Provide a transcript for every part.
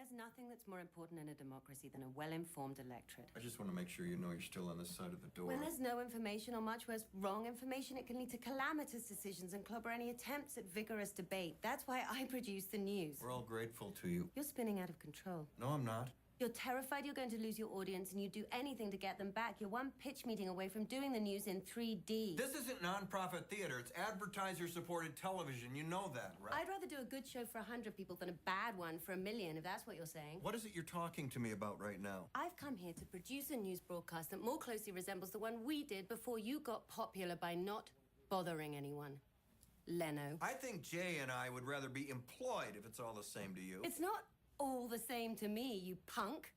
There's nothing that's more important in a democracy than a well-informed electorate. I just want to make sure you know you're still on this side of the door. When there's no information, or much worse, wrong information, it can lead to calamitous decisions and clobber any attempts at vigorous debate. That's why I produce the news. We're all grateful to you. You're spinning out of control. No, I'm not. You're terrified you're going to lose your audience, and you'd do anything to get them back. You're one pitch meeting away from doing the news in 3D. This isn't nonprofit theater. It's advertiser-supported television. You know that, right? I'd rather do a good show for 100 people than a bad one for 1 million, if that's what you're saying. What is it you're talking to me about right now? I've come here to produce a news broadcast that more closely resembles the one we did before you got popular by not bothering anyone. Leno. I think Jay and I would rather be employed if it's all the same to you. It's not all the same to me, you punk.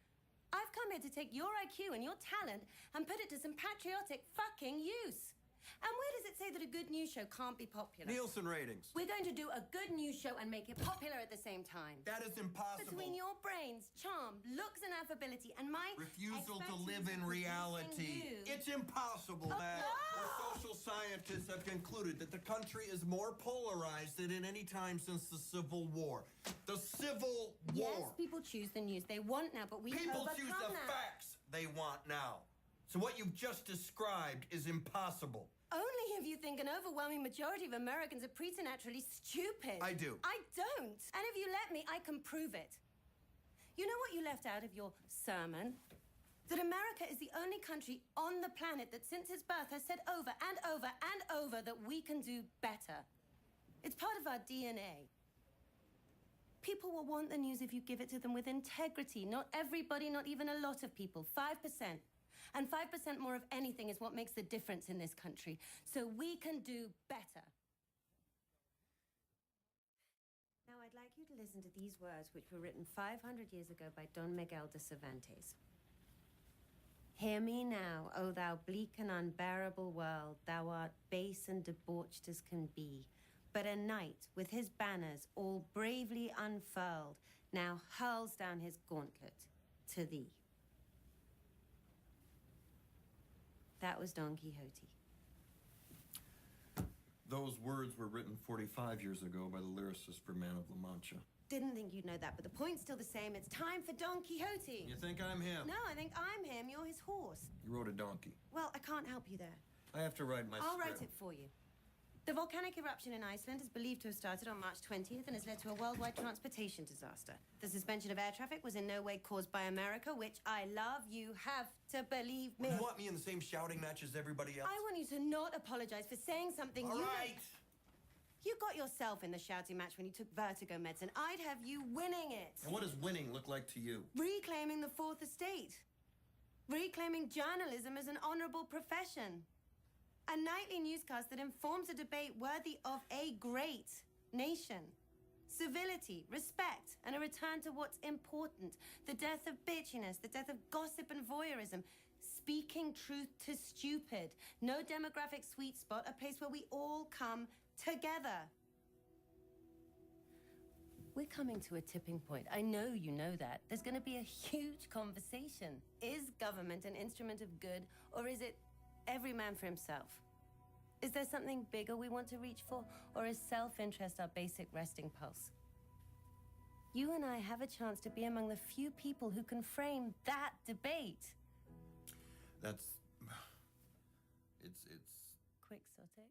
I've come here to take your IQ and your talent and put it to some patriotic fucking use. And where does it say that a good news show can't be popular? Nielsen ratings. We're going to do a good news show and make it popular at the same time. That is impossible. Between your brains, charm, looks, and affability, and my refusal to live in reality. It's impossible that the social scientists have concluded that the country is more polarized than at any time since the Civil War. The Civil War. Yes, people choose the news they want now, but we People overcome choose the that. facts they want now. So what you've just described is impossible. Only if you think an overwhelming majority of Americans are preternaturally stupid. I do. I don't. And if you let me, I can prove it. You know what you left out of your sermon? That America is the only country on the planet that since its birth has said over and over and over that we can do better. It's part of our DNA. People will want the news if you give it to them with integrity. Not everybody, not even a lot of people. 5%. And 5% more of anything is what makes the difference in this country. So we can do better. Now, I'd like you to listen to these words, which were written 500 years ago by Don Miguel de Cervantes. Hear me now, O thou bleak and unbearable world, thou art base and debauched as can be. But a knight, with his banners all bravely unfurled, now hurls down his gauntlet to thee. That was Don Quixote. Those words were written 45 years ago by the lyricist for Man of La Mancha. Didn't think you'd know that, but the point's still the same. It's time for Don Quixote. You think I'm him? No, I think I'm him. You're his horse. You rode a donkey. Well, I can't help you there. I have to write my I'll script. write it for you. The volcanic eruption in Iceland is believed to have started on March 20th and has led to a worldwide transportation disaster. The suspension of air traffic was in no way caused by America, which I love. You have to believe me. You want me in the same shouting match as everybody else? I want you to not apologize for saying something All right. You got yourself in the shouting match when you took vertigo medicine. I'd have you winning it. And what does winning look like to you? Reclaiming the fourth estate. Reclaiming journalism as an honorable profession. A nightly newscast that informs a debate worthy of a great nation. Civility, respect, and a return to what's important. The death of bitchiness, the death of gossip and voyeurism. Speaking truth to stupid. No demographic sweet spot, a place where we all come together. We're coming to a tipping point. I know you know that. There's going to be a huge conversation. Is government an instrument of good, or is it every man for himself? Is there something bigger we want to reach for, or is self-interest our basic resting pulse? You and I have a chance to be among the few people who can frame that debate. That's... It's... Quixotic.